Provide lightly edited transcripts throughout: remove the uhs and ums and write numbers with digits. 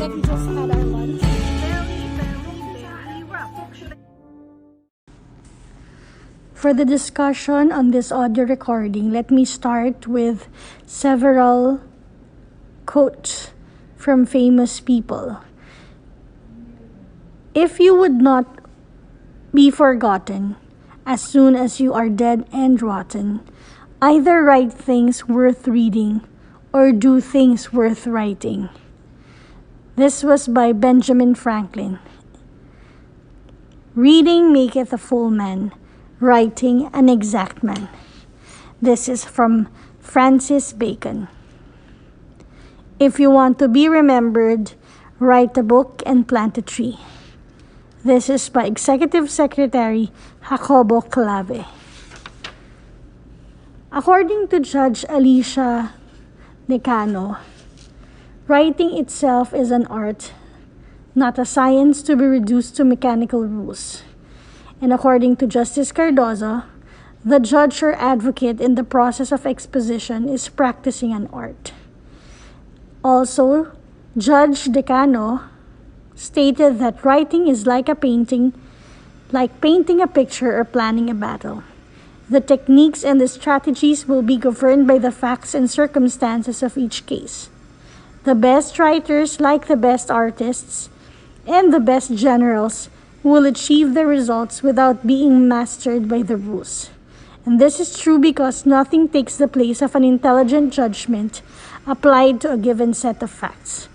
we just had our lunch. Very rough. For the discussion on this audio recording, let me start with several quotes from famous people. If you would not be forgotten as soon as you are dead and rotten, either write things worth reading or do things worth writing. This was by Benjamin Franklin. Reading maketh a full man, writing an exact man. This is from Francis Bacon. If you want to be remembered, write a book and plant a tree. This is by Executive Secretary Jacobo Clave. According to Judge Alicia Decano, writing itself is an art, not a science to be reduced to mechanical rules. And according to Justice Cardozo, the judge or advocate in the process of exposition is practicing an art. Also, Judge Decano stated that writing is like painting a picture or planning a battle. The techniques and the strategies will be governed by the facts and circumstances of each case. The best writers, like the best artists, and the best generals, will achieve the results without being mastered by the rules. And this is true because nothing takes the place of an intelligent judgment applied to a given set of facts.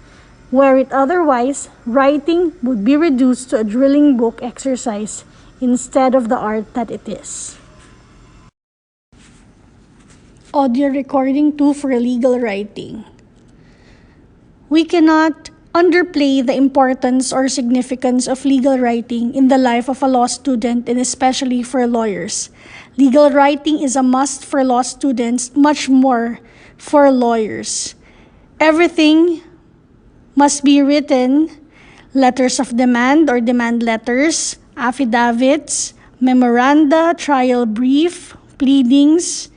Were it otherwise, writing would be reduced to a drilling book exercise instead of the art that it is. Audio recording 2 for legal writing. We cannot underplay the importance or significance of legal writing in the life of a law student and especially for lawyers. Legal writing is a must for law students, much more for lawyers. Everything must be written: letters of demand or demand letters, affidavits, memoranda, trial brief, pleadings,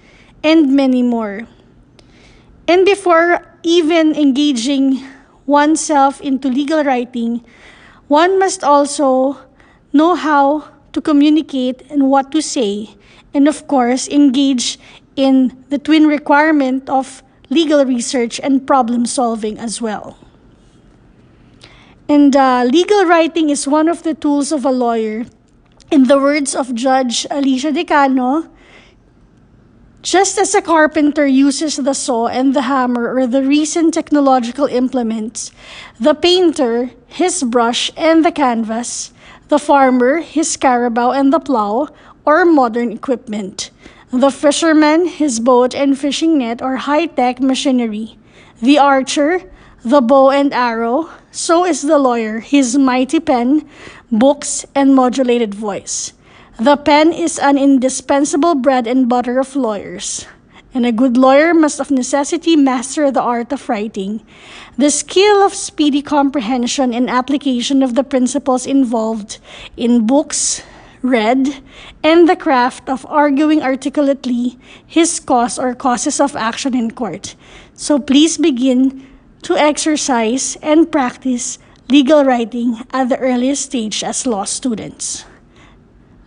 and many more. And before even engaging oneself into legal writing, one must also know how to communicate and what to say, and of course, engage in the twin requirement of legal research and problem solving as well. And legal writing is one of the tools of a lawyer. In the words of Judge Alicia Decano, just as a carpenter uses the saw and the hammer or the recent technological implements, the painter, his brush and the canvas, the farmer, his carabao and the plow, or modern equipment, the fisherman, his boat and fishing net or high-tech machinery, the archer, the bow and arrow, so is the lawyer, his mighty pen, books, and modulated voice. The pen is an indispensable bread and butter of lawyers, and a good lawyer must of necessity master the art of writing, the skill of speedy comprehension and application of the principles involved in books read, and the craft of arguing articulately his cause or causes of action in court. So please begin to exercise and practice legal writing at the earliest stage as law students.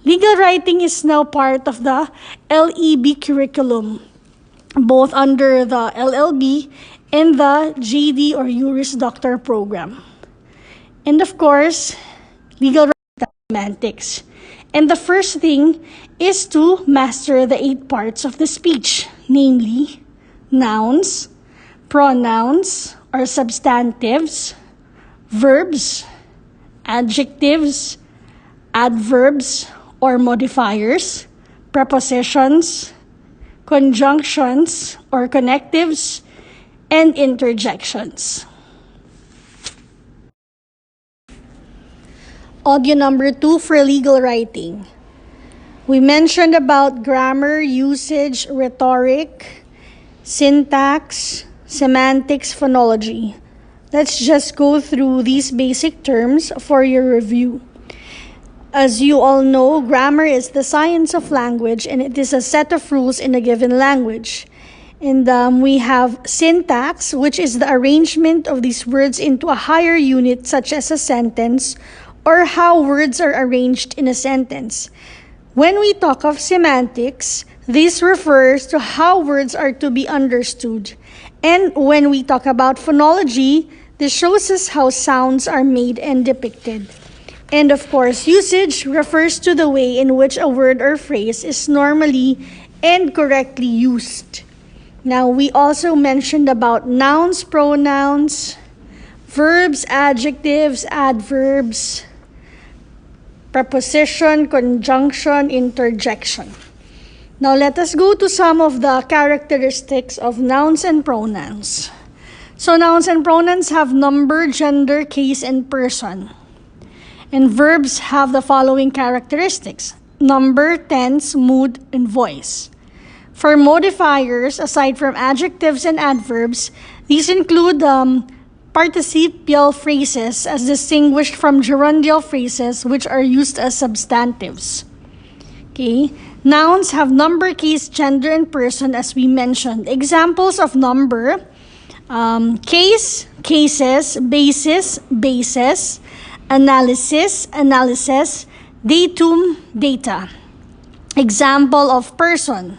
Legal writing is now part of the LEB curriculum, both under the LLB and the JD or Juris Doctor program. And of course, legal writing semantics. And the first thing is to master the 8 parts of the speech, namely nouns, pronouns or substantives, verbs, adjectives, adverbs or modifiers, prepositions, conjunctions or connectives, and interjections. Audio number 2 for legal writing. We mentioned about grammar, usage, rhetoric, syntax, semantics, phonology. Let's just go through these basic terms for your review. As you all know, grammar is the science of language and it is a set of rules in a given language. And we have syntax, which is the arrangement of these words into a higher unit, such as a sentence, or how words are arranged in a sentence. When we talk of semantics, this refers to how words are to be understood. And when we talk about phonology, this shows us how sounds are made and depicted. And of course, usage refers to the way in which a word or phrase is normally and correctly used. Now, we also mentioned about nouns, pronouns, verbs, adjectives, adverbs, preposition, conjunction, interjection. Now, let us go to some of the characteristics of nouns and pronouns. So, nouns and pronouns have number, gender, case, and person. And verbs have the following characteristics: number, tense, mood, and voice. For modifiers, aside from adjectives and adverbs, these include participial phrases as distinguished from gerundial phrases, which are used as substantives. Okay. Nouns have number, case, gender, and person, as we mentioned. Examples of number: case, cases, basis, bases, analysis, analysis, datum, data. Example of person: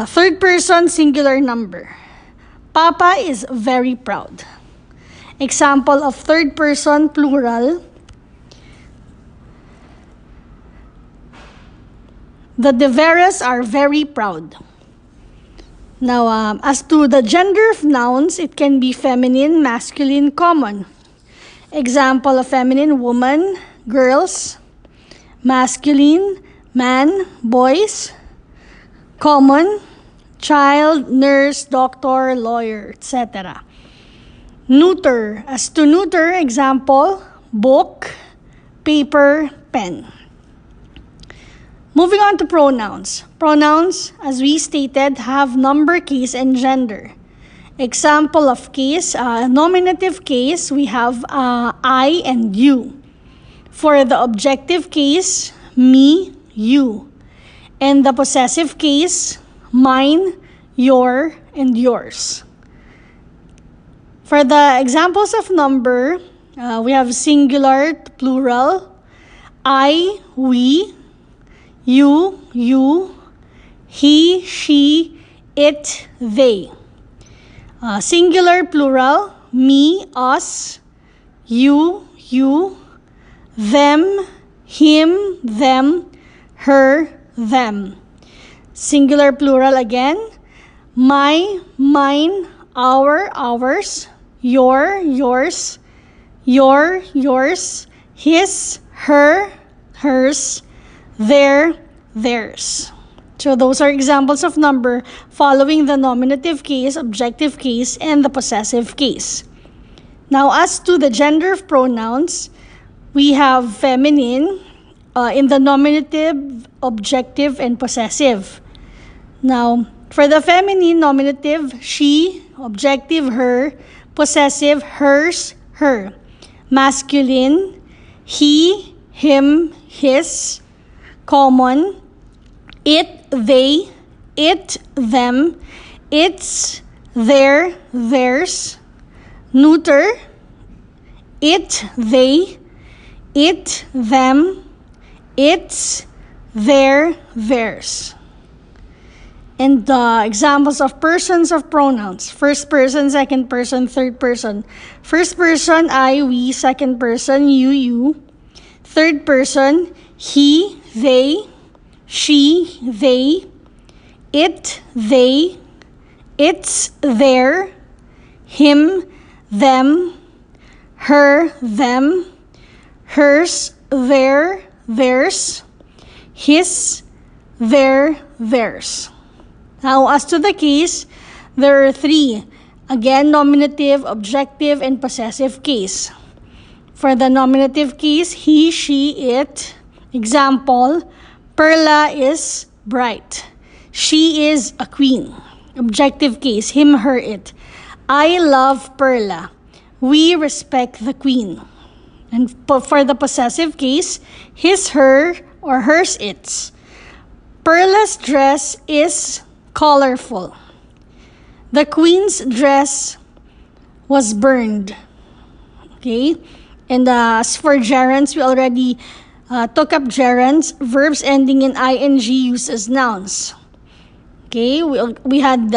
third person singular number. Papa is very proud. Example of third person plural: the De Veras are very proud. Now, as to the gender of nouns, it can be feminine, masculine, common. Example of feminine: woman, girls. Masculine: man, boys. Common: child, nurse, doctor, lawyer, etc. Neuter. As to neuter, example: book, paper, pen. Moving on to pronouns. Pronouns, as we stated, have number, case, and gender. Example of case: nominative case, we have I and you. For the objective case, me, you. And the possessive case, mine, your, and yours. For the examples of number, we have singular to plural: I, we, you, he, she, it, they. Singular plural: me, us, you, them, him, them, her, them. Singular plural again: my, mine, our, ours, your, yours, yours, his, her, hers, their, theirs. So those are examples of number following the nominative case, objective case, and the possessive case. Now, as to the gender of pronouns, we have feminine in the nominative, objective, and possessive. Now, for the feminine nominative: she, objective: her, possessive: hers, her. Masculine: he, him, his. Common: it, they, it, them, its, their, theirs. Neuter: it, they, it, them, its, their, theirs. And examples of persons of pronouns: first person, second person, third person. First person: I, we. Second person: you. Third person: he, they, she, they, it, they, its, their, him, them, her, them, hers, their, theirs, his, their, theirs. Now, as to the case, there are three. Again, nominative, objective, and possessive case. For the nominative case: he, she, it. Example: Perla is bright. She is a queen. Objective case: him, her, it. I love Perla. We respect the queen. And for the possessive case: his, her, or hers, its. Perla's dress is colorful. The queen's dress was burned. Okay? And as for gerunds, we already took up gerunds, verbs ending in ing used as nouns. Okay? We had,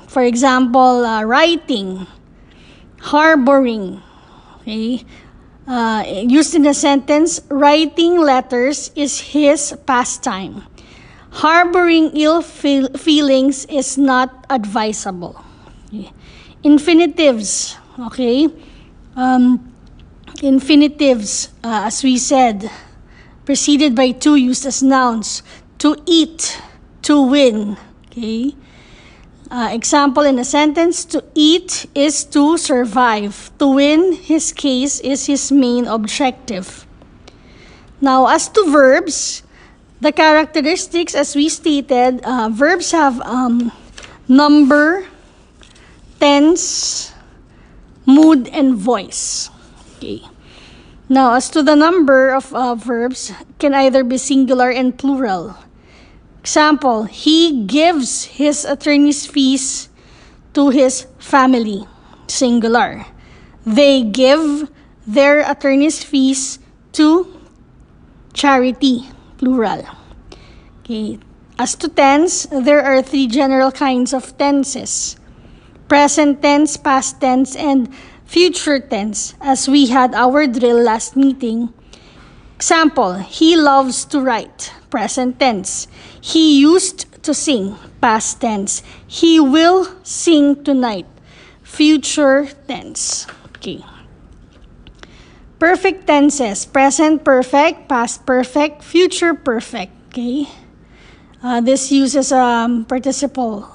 for example, writing, harboring. Okay? Used in a sentence, writing letters is his pastime. Harboring ill feelings is not advisable. Okay. Infinitives, okay? Infinitives, as we said, preceded by to used as nouns. To eat, to win, okay? Example in a sentence, to eat is to survive. To win his case is his main objective. Now, as to verbs, the characteristics, as we stated, verbs have number, tense, mood, and voice. Okay. Now, as to the number of verbs, can either be singular and plural. Example, he gives his attorney's fees to his family. Singular. They give their attorney's fees to charity. Plural. Okay. As to tense, there are three general kinds of tenses: present tense, past tense, and future tense, as we had our drill last meeting. Example, he loves to write. Present tense. He used to sing. Past tense. He will sing tonight. Future tense. Okay. Perfect tenses: present perfect, past perfect, future perfect. Okay. This uses participle,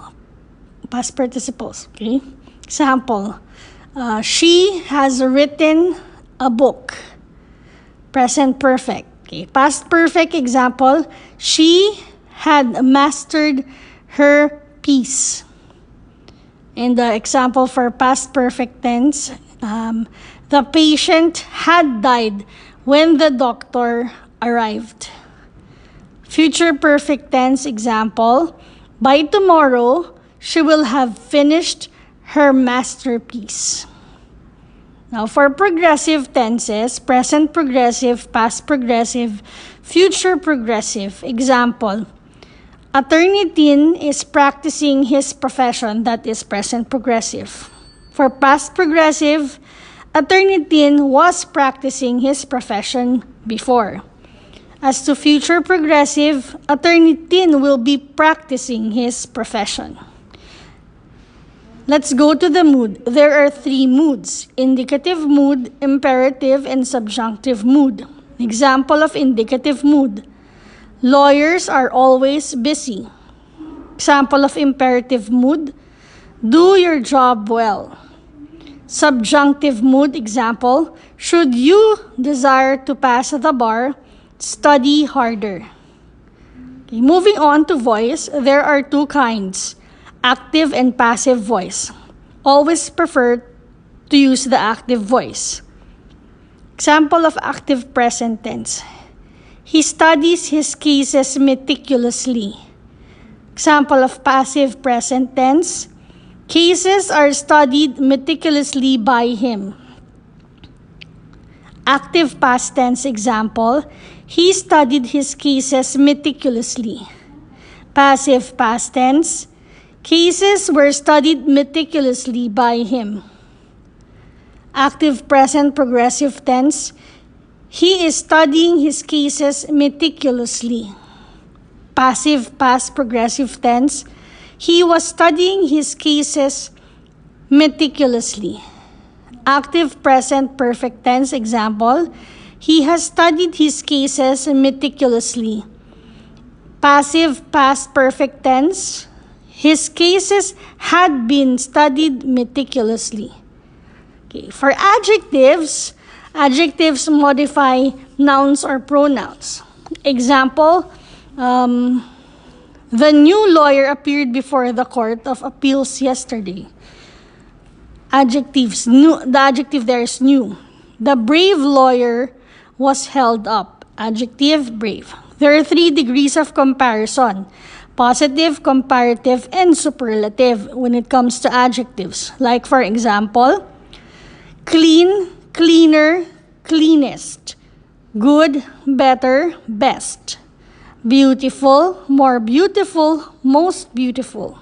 past participles. Okay. Example: she has written a book. Present perfect. Okay. Past perfect example: she had mastered her piece. And the example for past perfect tense: the patient had died when the doctor arrived. Future perfect tense example: by tomorrow, she will have finished her masterpiece. Now, for progressive tenses: present progressive, past progressive, future progressive. Example: Attorney Tin is practicing his profession. That is present progressive. For past progressive, Attorney Tin was practicing his profession before. As to future progressive, Attorney Tin will be practicing his profession. Let's go to the mood. There are three moods: indicative mood, imperative, and subjunctive mood. Example of indicative mood: lawyers are always busy. Example of imperative mood: do your job well. Subjunctive mood example: should you desire to pass the bar, study harder. Okay, moving on to voice, there are two kinds: active and passive voice. Always prefer to use the active voice. Example of active present tense: he studies his cases meticulously. Example of passive present tense: cases are studied meticulously by him. Active past tense example: he studied his cases meticulously. Passive past tense: cases were studied meticulously by him. Active present progressive tense: he is studying his cases meticulously. Passive past progressive tense: he was studying his cases meticulously. Active present perfect tense example: he has studied his cases meticulously. Passive past perfect tense: his cases had been studied meticulously. Okay. For adjectives, adjectives modify nouns or pronouns. Example, the new lawyer appeared before the Court of Appeals yesterday. Adjectives, new, the adjective there is new. The brave lawyer was held up. Adjective, brave. There are 3 degrees of comparison: positive, comparative, and superlative when it comes to adjectives. Like for example, clean, cleaner, cleanest. Good, better, best. Beautiful, more beautiful, most beautiful.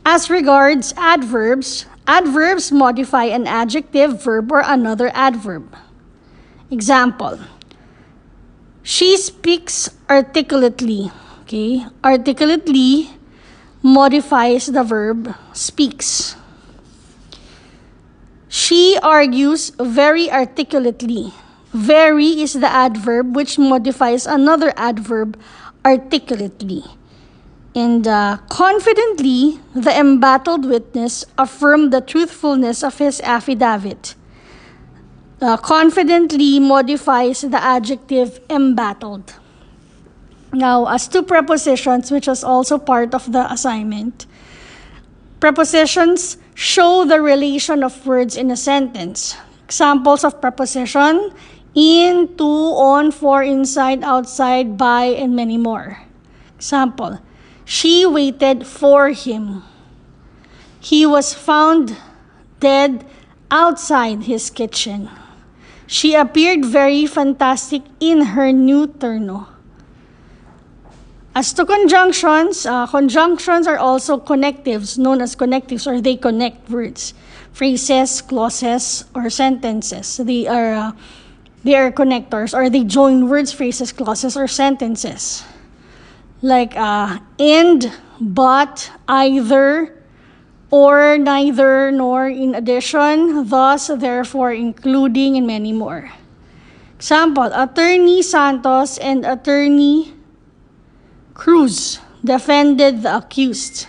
As regards adverbs, adverbs modify an adjective, verb, or another adverb. Example, she speaks articulately. Okay, articulately modifies the verb speaks. She argues very articulately. Very is the adverb which modifies another adverb articulately. And confidently, the embattled witness affirmed the truthfulness of his affidavit. Confidently modifies the adjective embattled. Now, as to prepositions, which was also part of the assignment, prepositions show the relation of words in a sentence. Examples of preposition: in, to, on, for, inside, outside, by, and many more. Example, she waited for him. He was found dead outside his kitchen. She appeared very fantastic in her new terno. As to conjunctions, conjunctions are also connectives, known as connectives, or they connect words, phrases, clauses, or sentences. They are connectors, or they join words, phrases, clauses, or sentences. Like and, but, either, or, neither, nor, in addition, thus, therefore, including, and many more. Example, Attorney Santos and Attorney Cruz defended the accused.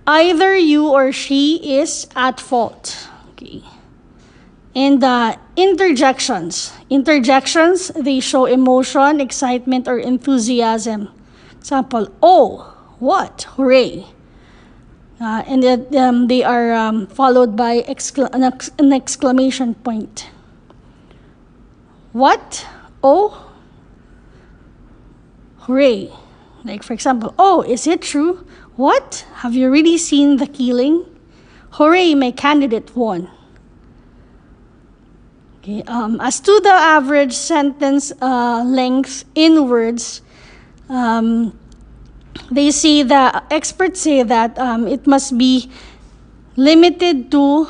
Either you or she is at fault. Okay. And interjections. Interjections, they show emotion, excitement, or enthusiasm. Example, oh, what, hooray. And they are followed by an exclamation point. What? Oh, hooray. Like for example, oh, is it true? What? Have you really seen the killing? Hooray, my candidate won. Okay, as to the average sentence length in words, they say that experts say that it must be limited to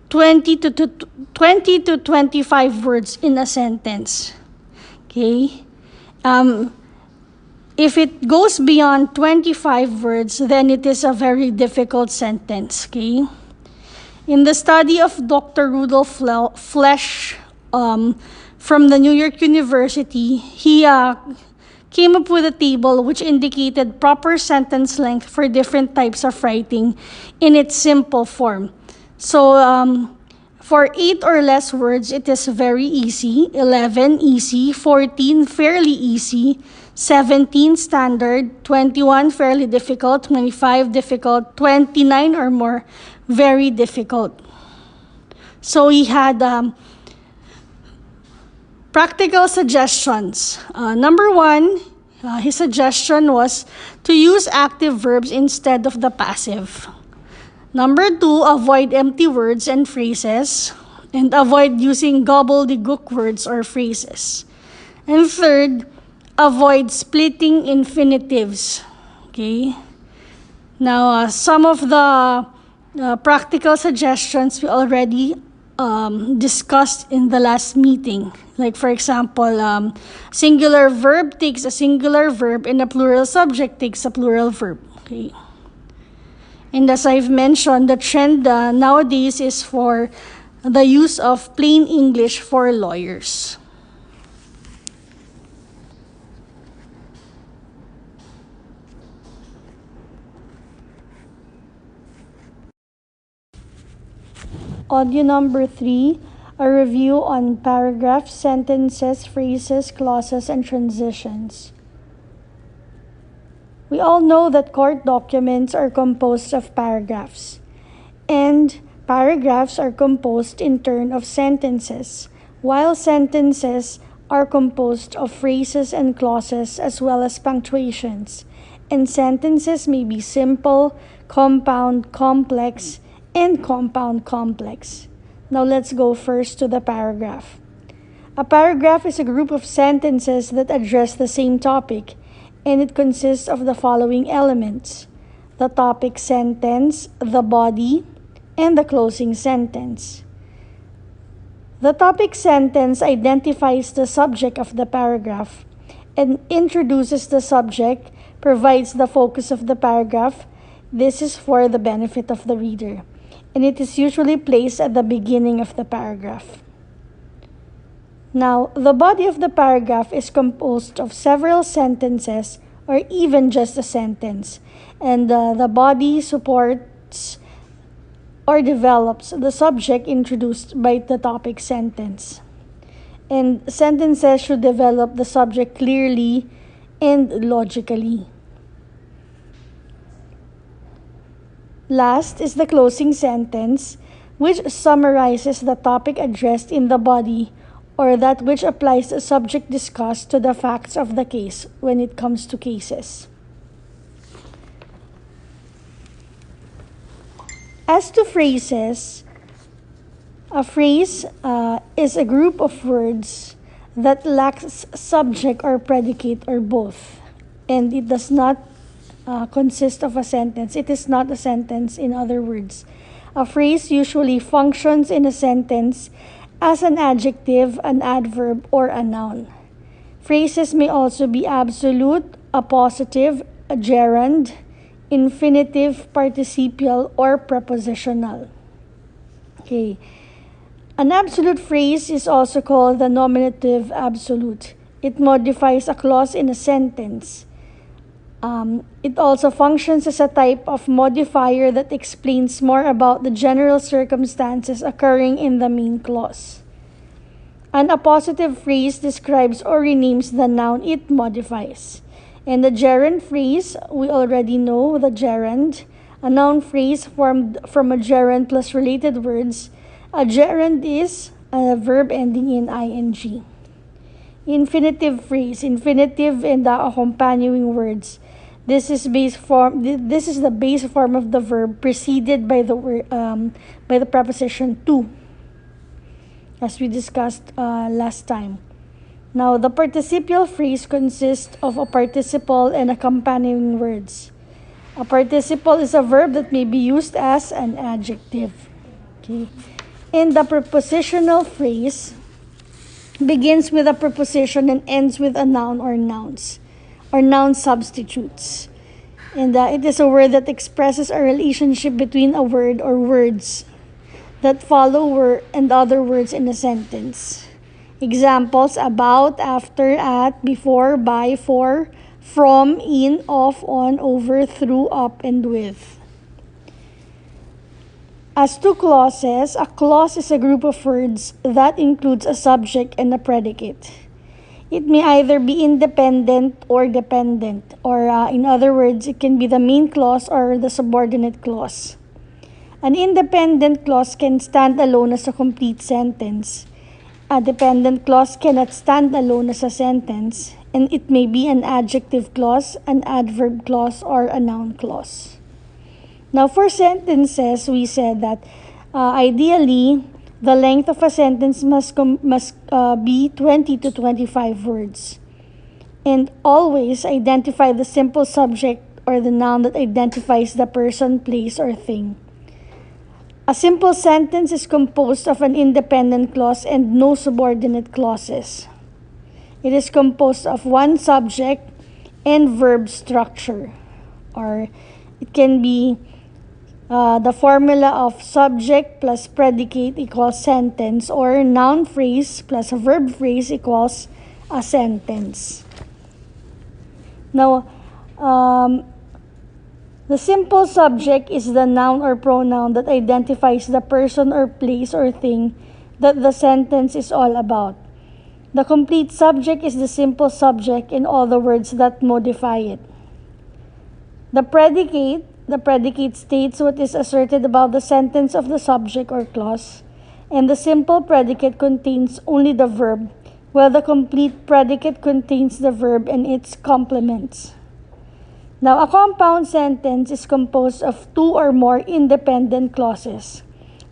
20 to 25 words in a sentence. Okay. If it goes beyond 25 words, then it is a very difficult sentence. Okay. In the study of Dr. Rudolf Flesch from the New York University, he came up with a table which indicated proper sentence length for different types of writing in its simple form. So, for 8 or less words, it is very easy. 11, easy. 14, fairly easy. 17, standard. 21, fairly difficult. 25, difficult. 29 or more, very difficult. So he had practical suggestions. Number 1, his suggestion was to use active verbs instead of the passive. Number 2, avoid empty words and phrases, and avoid using gobbledygook words or phrases. And third, avoid splitting infinitives. Okay. Now, some of the practical suggestions we already discussed in the last meeting. Like for example, singular verb takes a singular verb and a plural subject takes a plural verb. Okay. And as I've mentioned, the trend nowadays is for the use of plain English for lawyers. Audio number 3, a review on paragraphs, sentences, phrases, clauses, and transitions. We all know that court documents are composed of paragraphs, and paragraphs are composed in turn of sentences, while sentences are composed of phrases and clauses as well as punctuations, and sentences may be simple, compound, complex, and compound complex. Now let's go first to the paragraph. A paragraph is a group of sentences that address the same topic, and it consists of the following elements: the topic sentence, the body, and the closing sentence. The topic sentence identifies the subject of the paragraph and introduces the subject, provides the focus of the paragraph. This is for the benefit of the reader, and it is usually placed at the beginning of the paragraph. Now, the body of the paragraph is composed of several sentences or even just a sentence, and the body supports or develops the subject introduced by the topic sentence. And sentences should develop the subject clearly and logically. Last is the closing sentence, which summarizes the topic addressed in the body or that which applies the subject discussed to the facts of the case when it comes to cases. As to phrases, a phrase is a group of words that lacks subject or predicate or both, and it does not consist of a sentence. It is not a sentence, in other words. A phrase usually functions in a sentence as an adjective, an adverb, or a noun. Phrases may also be absolute, appositive, a gerund, infinitive, participial, or prepositional. Okay. An absolute phrase is also called the nominative absolute. It modifies a clause in a sentence. It also functions as a type of modifier that explains more about the general circumstances occurring in the main clause. An appositive phrase describes or renames the noun it modifies. And the gerund phrase, we already know the gerund, a noun phrase formed from a gerund plus related words. A gerund is a verb ending in ing. Infinitive phrase, infinitive and the accompanying words. This is the base form of the verb preceded by the preposition to, as we discussed last time. Now, the participial phrase consists of a participle and accompanying words. A participle is a verb that may be used as an adjective. Okay. And the prepositional phrase begins with a preposition and ends with a noun or nouns, or noun substitutes. And it is a word that expresses a relationship between a word or words that follow and other words in a sentence. Examples: about, after, at, before, by, for, from, in, of, on, over, through, up, and with. As to clauses, a clause is a group of words that includes a subject and a predicate. It may either be independent or dependent, or in other words, it can be the main clause or the subordinate clause. An independent clause can stand alone as a complete sentence. A dependent clause cannot stand alone as a sentence, and it may be an adjective clause, an adverb clause, or a noun clause. Now, for sentences, we said that ideally, the length of a sentence must be 20 to 25 words. And always identify the simple subject or the noun that identifies the person, place, or thing. A simple sentence is composed of an independent clause and no subordinate clauses. It is composed of one subject and verb structure, or it can be the formula of subject plus predicate equals sentence, or noun phrase plus a verb phrase equals a sentence. Now, the simple subject is the noun or pronoun that identifies the person or place or thing that the sentence is all about. The complete subject is the simple subject and all the words that modify it. The predicate states what is asserted about the sentence of the subject or clause, and the simple predicate contains only the verb while the complete predicate contains the verb and its complements. Now, a compound sentence is composed of two or more independent clauses.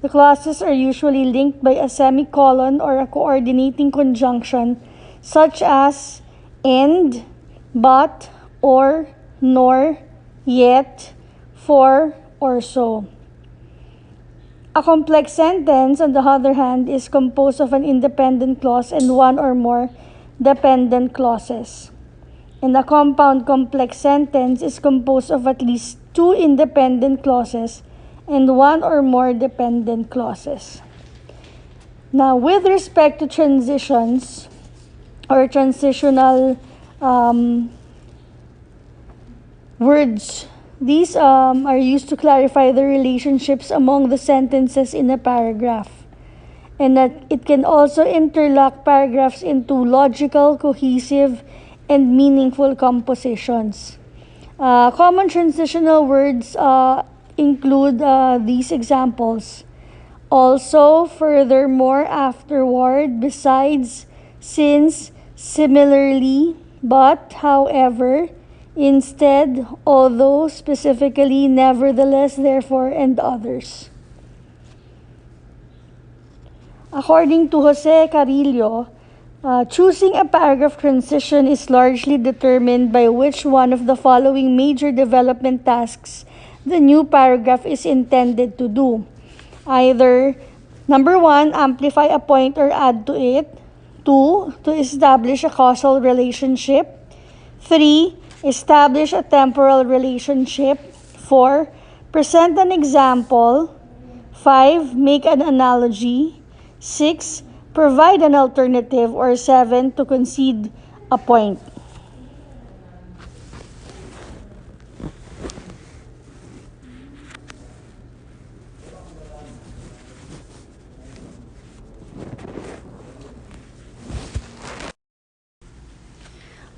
The clauses are usually linked by a semicolon or a coordinating conjunction such as and, but, or, nor, yet, for, or so. A complex sentence, on the other hand, is composed of an independent clause and one or more dependent clauses. And a compound complex sentence is composed of at least two independent clauses and one or more dependent clauses. Now, with respect to transitions or transitional words, these are used to clarify the relationships among the sentences in a paragraph. And that it can also interlock paragraphs into logical, cohesive, and meaningful compositions. Common transitional words include these examples. Also, furthermore, afterward, besides, since, similarly, but, however, instead, although, specifically, nevertheless, therefore, and others. According to Jose Carrillo, choosing a paragraph transition is largely determined by which one of the following major development tasks the new paragraph is intended to do. Either, number 1, amplify a point or add to it. 2, to establish a causal relationship. 3, establish a temporal relationship. 4, present an example. 5, make an analogy. 6, provide an alternative. Or 7, to concede a point.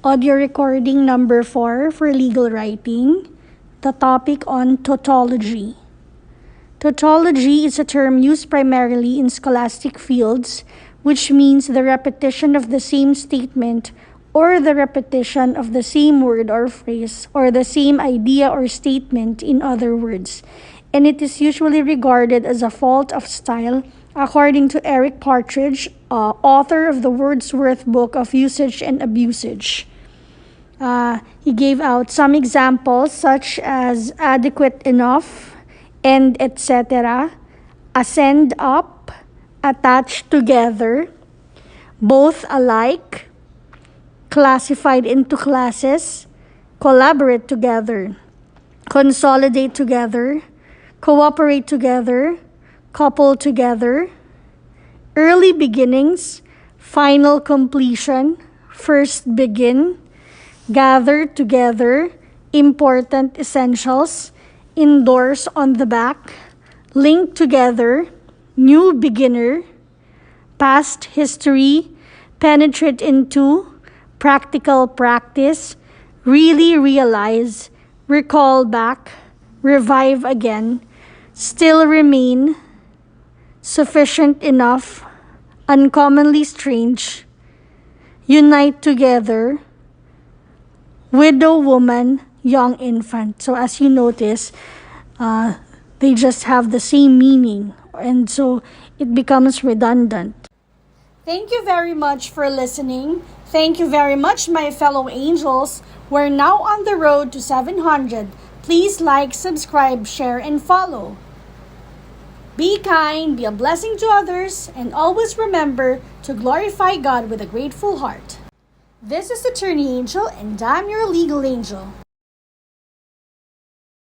Audio recording number 4 for legal writing. The topic on tautology. Tautology is a term used primarily in scholastic fields, which means the repetition of the same statement or the repetition of the same word or phrase or the same idea or statement in other words. And it is usually regarded as a fault of style, according to Eric Partridge, author of the Wordsworth Book of Usage and Abusage. He gave out some examples such as adequate enough, and etc., ascend up, attached together, both alike, classified into classes, collaborate together, consolidate together, cooperate together, couple together, early beginnings, final completion, first begin, gather together, important essentials, endorse on the back, link together, new beginner, past history, penetrate into, practical practice, really realize, recall back, revive again, still remain, sufficient enough, uncommonly strange, unite together, widow woman, young infant. So as you notice, they just have the same meaning, and so it becomes redundant. Thank you very much for listening. Thank you very much, my fellow angels. We're now on the road to 700. Please like, subscribe, share, and follow. Be kind, be a blessing to others, and always remember to glorify God with a grateful heart. This is Attorney Angel, and I'm your legal angel.